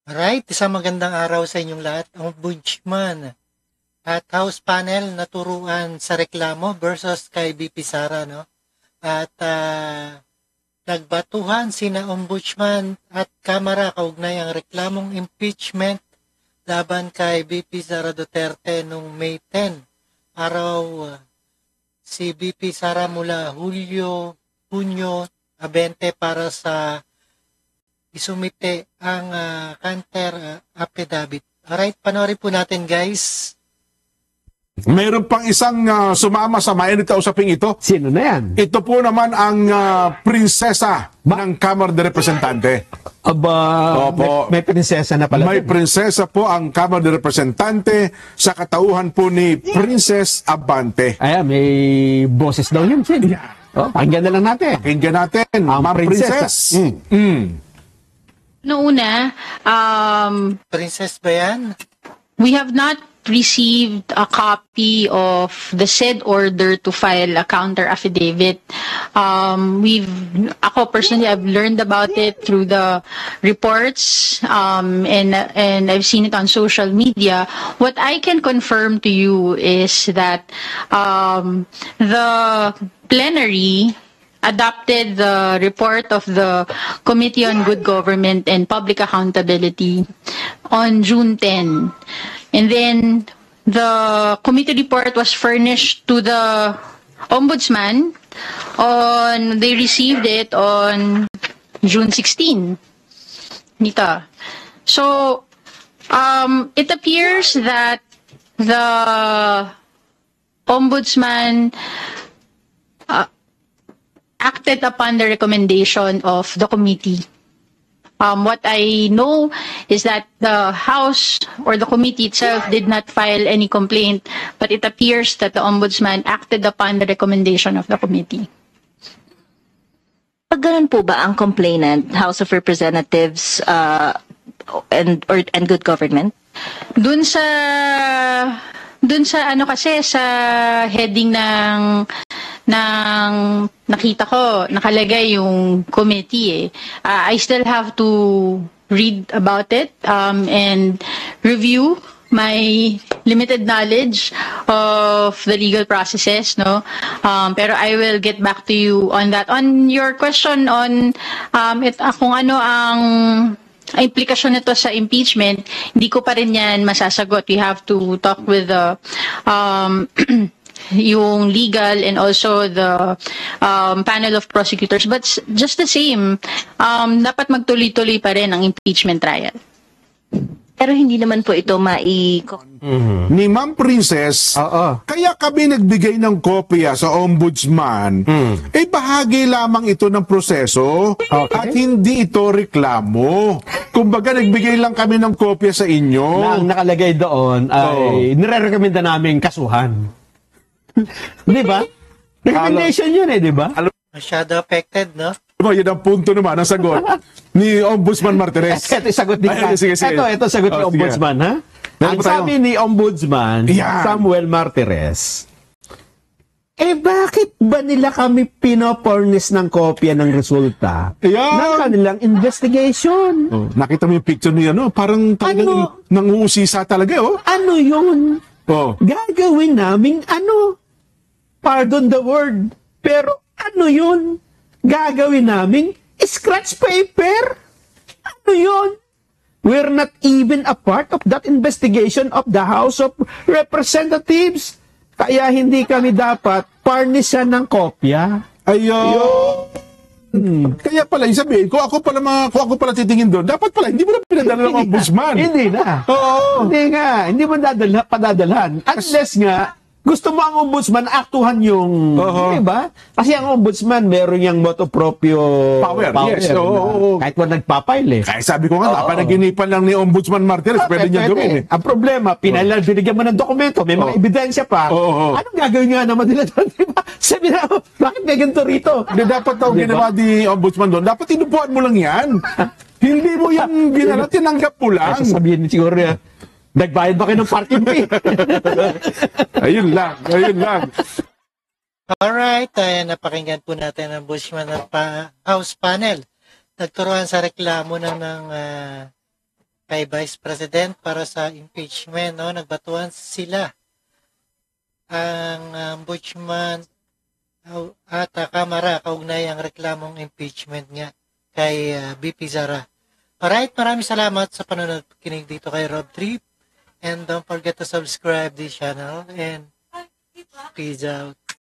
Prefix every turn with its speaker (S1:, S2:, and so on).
S1: Alright, isang magandang araw sa inyong lahat. Ombudsman at House Panel naturuan sa reklamo versus kay BP Sara, no? At nagbatuhan sina Ombudsman at Kamara kaugnay ang reklamong impeachment laban kay BP Sara Duterte noong May 10. Araw si BP Sara mula Hunyo 20 para sa isumite ang counter affidavit. Alright, panoorin po natin guys.
S2: Mayroon pang isang sumama sa mainit na usaping ito.
S3: Sino na yan?
S2: Ito po naman ang prinsesa ng Kamara de Representante.
S3: Aba,
S2: Opo.
S3: may prinsesa na pala.
S2: May prinsesa po ang Kamara de Representante sa katauhan po ni Princess Abante.
S3: Ay, may boses daw yun, Sin. Oh, pakinggan na lang natin.
S2: Pakinggan natin,
S3: Ang
S2: Ma'am
S3: prinsesa.
S2: Princess.
S4: Noong una,
S1: Princess ba yan?
S4: we have not received a copy of the said order to file a counter affidavit. Ako personally, I've learned about it through the reports, and I've seen it on social media. What I can confirm to you is that the plenary adopted the report of the Committee on Good Government and Public Accountability on June 10. And then the committee report was furnished to the Ombudsman they received it on June 16. Nita. So it appears that the Ombudsman acted upon the recommendation of the committee. What I know is that the House or the committee itself did not file any complaint, but it appears that the Ombudsman acted upon the recommendation of the committee.
S5: Pag ganun po ba ang complainant, House of Representatives and Good Government?
S4: Dun sa ano kasi sa heading ng nakita ko nakalagay yung committee I still have to read about it and review my limited knowledge of the legal processes, no? Pero I will get back to you on that. On your question on kung ano ang implikasyon nito sa impeachment, hindi ko pa rin yan masasagot. We have to talk with the yung legal and also the panel of prosecutors. But just the same, dapat magtuloy-tuloy pa rin ang impeachment trial.
S5: Pero hindi naman po ito
S2: Ni Ma'am Princess, kaya kami nagbigay ng kopya sa Ombudsman, bahagi lamang ito ng proseso at hindi ito reklamo. Kumbaga, nagbigay lang kami ng kopya sa inyo.
S3: Na ang nakalagay doon ay nire-recommenda namin kasuhan. Di ba? Recommendation yun di ba?
S1: Masyado affected, no?
S2: Yun ang punto naman, ang sagot ni Ombudsman Martirez.
S3: Ito sagot din.
S2: Sige.
S3: Ito sagot ni Ombudsman, ha? Ang sabi ni Ombudsman, Samuel Martirez, bakit ba nila kami pinopornis ng kopya ng resulta ng kanilang investigation?
S2: Nakita mo yung picture niya, no? Parang talagang nanguusisa talaga,
S3: Ano yun? Gagawin naming pardon the word, pero ano yun? Gagawin naming scratch paper? Ano yun? We're not even a part of that investigation of the House of Representatives. Kaya hindi kami dapat parnisan ng kopya.
S2: Kaya pala, sabihin, kung ako pala titingin doon, dapat pala, hindi mo na pinadala ng Ombudsman.
S3: Hindi na. Hindi nga. Hindi mo padadalhan. Unless nga, gusto mo ang Ombudsman, aktuhan yung, di ba? Kasi ang Ombudsman, meron yung motu proprio
S2: power. Yes.
S3: Kahit mo nagpapail
S2: Kaya sabi ko nga, panaginipan lang ni Ombudsman Martirez, pwede niya gawin.
S3: Ang problema, binigyan mo ng dokumento, may mga ebidensya pa. Anong gagawin nga naman nila doon, di ba? Sabi na, bakit may ganito rito?
S2: Dapat daw ginawa ni Ombudsman doon, dapat inupuan mo lang yan. Hindi mo yan ginala, tinanggap mo lang.
S3: Sasabihin siguro yan, nagbayad ba kayo ng parking fee?
S2: Ayun lang.
S1: Alright, napakinggan po natin ang Ombudsman ng House Panel. Nagturuan sa reklamo ng kay Vice President para sa impeachment. No? Nagbatuan sila ang ombudsman at Kamara kaugnay ang reklamong impeachment niya kay BP Sara. Alright, maraming salamat sa panonood kinig dito kay Rob Trip. And don't forget to subscribe this channel and peace out.